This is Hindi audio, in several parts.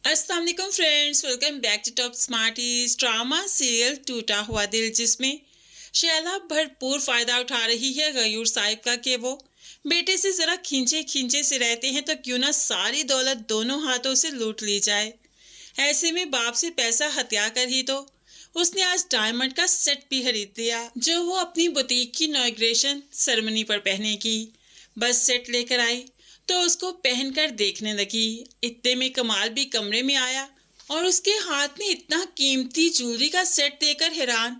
अस्सलाम वालेकुम friends, welcome back to top smarties. Drama serial टूटा हुआ दिल, जिसमें शैला भरपूर फायदा उठा रही है गयूर साहिब का कि वो बेटे से जरा खींचे खींचे से रहते हैं तो क्यों ना सारी दौलत दोनों हाथों से लूट ली जाए। ऐसे में बाप से पैसा हत्या कर ही तो उसने आज डायमंड का सेट भी खरीद लिया, जो वो अपनी बुटीक की इनॉग्रेशन सेरेमनी पर पहनेगी। बस सेट लेकर आई तो उसको पहनकर देखने लगी। इतने में कमाल भी कमरे में आया और उसके हाथ में इतना कीमती ज्वेलरी का सेट देकर हैरान,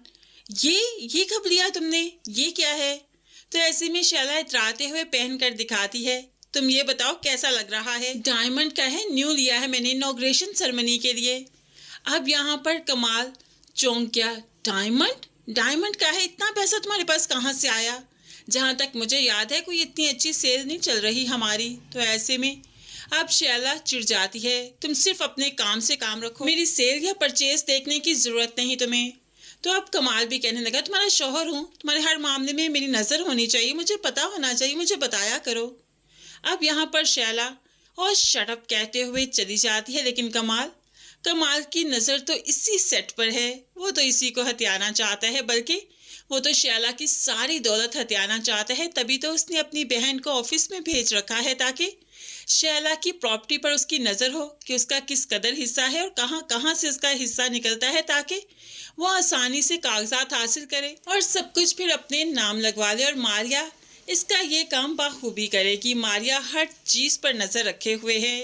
ये कब लिया तुमने, ये क्या है? तो ऐसे में शैला इतराते हुए पहन कर दिखाती है, तुम ये बताओ कैसा लग रहा है? डायमंड का है, न्यू लिया है मैंने इनॉग्रेशन सेरेमनी के लिए। अब यहाँ पर कमाल चौंक गया, डायमंड डायमंड का है, इतना पैसा तुम्हारे पास कहाँ से आया? जहाँ तक मुझे याद है कोई इतनी अच्छी सेल नहीं चल रही हमारी। तो ऐसे में अब शैला चिढ़ जाती है, तुम सिर्फ अपने काम से काम रखो, मेरी सेल या परचेज देखने की जरूरत नहीं तुम्हें। तो अब कमाल भी कहने लगा, तुम्हारा शौहर हूँ, तुम्हारे हर मामले में मेरी नज़र होनी चाहिए, मुझे पता होना चाहिए, मुझे बताया करो। अब यहाँ पर शैला और शटअप कहते हुए चली जाती है, लेकिन कमाल कमाल की नज़र तो इसी सेट पर है। वो तो इसी को हथियाना चाहता है, बल्कि वो तो शैला की सारी दौलत हथियाना चाहता है। तभी तो उसने अपनी बहन को ऑफिस में भेज रखा है, ताकि शैला की प्रॉपर्टी पर उसकी नज़र हो कि उसका किस कदर हिस्सा है और कहाँ कहाँ से उसका हिस्सा निकलता है, ताकि वो आसानी से कागजात हासिल करे और सब कुछ फिर अपने नाम लगवा ले। और मारिया इसका ये काम बाखूबी करेगी। मारिया हर चीज़ पर नज़र रखे हुए है।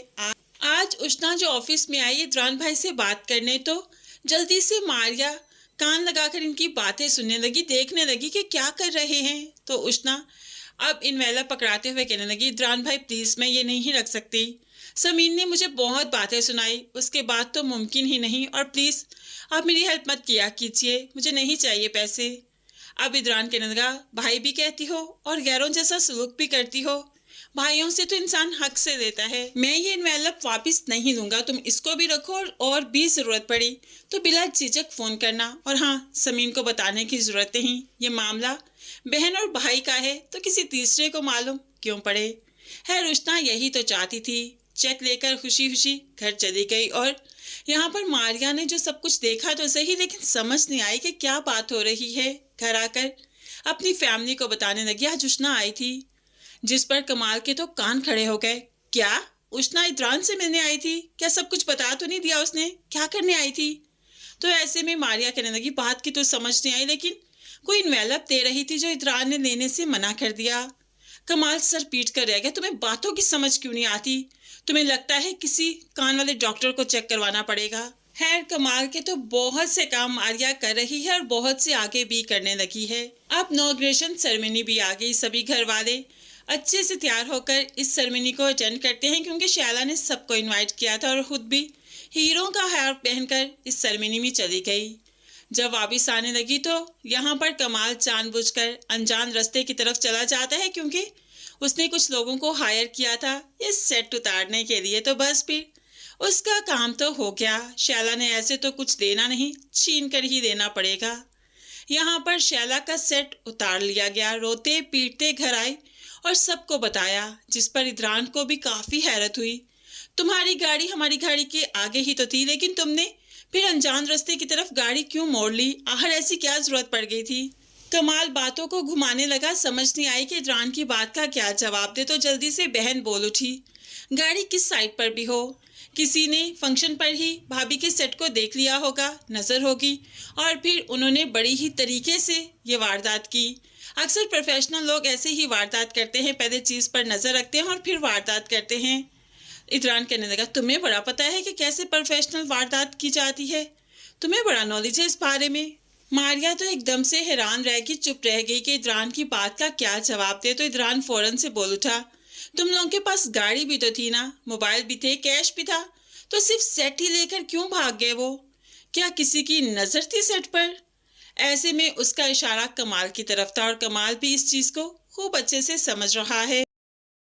आज उष्णा जो ऑफिस में आई इद्रान भाई से बात करने, तो जल्दी से मारिया कान लगाकर इनकी बातें सुनने लगी, देखने लगी कि क्या कर रहे हैं। तो उष्णा अब इनवेला पकड़ाते हुए कहने लगी, इद्रान भाई प्लीज़, मैं ये नहीं रख सकती। समीन ने मुझे बहुत बातें सुनाई, उसके बाद तो मुमकिन ही नहीं, और प्लीज़ आप मेरी हेल्प मत किया कीजिए, मुझे नहीं चाहिए पैसे। अब इद्रान कहने लगा, भाई भी कहती हो और गैरों जैसा सलूक भी करती हो, भाइयों से तो इंसान हक से देता है। मैं ये एनवेलप वापस नहीं लूंगा, तुम इसको भी रखो और भी ज़रूरत पड़ी तो बिला झिझक फ़ोन करना। और हाँ, समीन को बताने की ज़रूरत नहीं, ये मामला बहन और भाई का है तो किसी तीसरे को मालूम क्यों पड़े। है रुश्ना यही तो चाहती थी। चेक लेकर खुशी खुशी घर चली गई और यहाँ पर मारिया ने जो सब कुछ देखा तो सही, लेकिन समझ नहीं आई कि क्या बात हो रही है। घर आकर अपनी फैमिली को बताने लगी, आज उष्णा आई थी, जिस पर कमाल के तो कान खड़े हो गए। क्या उष्णा इद्रान से मिलने आई थी? क्या सब कुछ बता तो नहीं दिया उसने? क्या करने आई थी? तो ऐसे में मारिया कहने लगी, बात की तो समझ नहीं आई, लेकिन कोई इन्वेलप दे रही थी जो इद्रान ने लेने से मना कर दिया। कमाल सर पीट कर रह गया, तुम्हें बातों की समझ क्यों नहीं आती? तुम्हें लगता है किसी कान वाले डॉक्टर को चेक करवाना पड़ेगा। खैर, कमाल के तो बहुत से काम मारिया कर रही है और बहुत से आगे भी करने लगी है। अब इनॉग्रेशन सेरेमनी भी आ गई। सभी घर वाले अच्छे से तैयार होकर इस सेरेमनी को अटेंड करते हैं, क्योंकि शैला ने सबको इनवाइट किया था और खुद भी हीरो का हार पहनकर इस सेरेमनी में चली गई। जब वापस आने लगी तो यहाँ पर कमाल जानबूझकर अनजान रास्ते की तरफ चला जाता है, क्योंकि उसने कुछ लोगों को हायर किया था इस सेट उतारने के लिए। तो बस फिर उसका काम तो हो गया। शैला ने ऐसे तो कुछ देना नहीं, छीन कर ही देना पड़ेगा। यहाँ पर शैला का सेट उतार लिया गया। रोते पीटते घर आई और सबको बताया, जिस पर इद्रान को भी काफ़ी हैरत हुई। तुम्हारी गाड़ी हमारी गाड़ी के आगे ही तो थी, लेकिन तुमने फिर अनजान रास्ते की तरफ गाड़ी क्यों मोड़ ली? आखिर ऐसी क्या जरूरत पड़ गई थी? कमाल बातों को घुमाने लगा, समझ नहीं आई कि इद्रान की बात का क्या जवाब दे। तो जल्दी से बहन बोल उठी, गाड़ी किस साइड पर भी हो, किसी ने फंक्शन पर ही भाभी के सेट को देख लिया होगा, नज़र होगी, और फिर उन्होंने बड़ी ही तरीके से ये वारदात की। अक्सर प्रोफेशनल लोग ऐसे ही वारदात करते हैं, पहले चीज़ पर नज़र रखते हैं और फिर वारदात करते हैं। इद्रान कहने लगा, तुम्हें बड़ा पता है कि कैसे प्रोफेशनल वारदात की जाती है, तुम्हें बड़ा नॉलेज है इस बारे में। मारिया तो एकदम से हैरान रह गई, चुप रह गई कि इद्रान की बात का क्या जवाब दे। तो इद्रान फौरन से बोल उठा, तुम लोगों के पास गाड़ी भी तो थी ना, मोबाइल भी थे, कैश भी था, तो सिर्फ सेट ही लेकर क्यों भाग गए? वो क्या किसी की नज़र थी सेट पर? ऐसे में उसका इशारा कमाल की तरफ था और कमाल भी इस चीज़ को खूब अच्छे से समझ रहा है।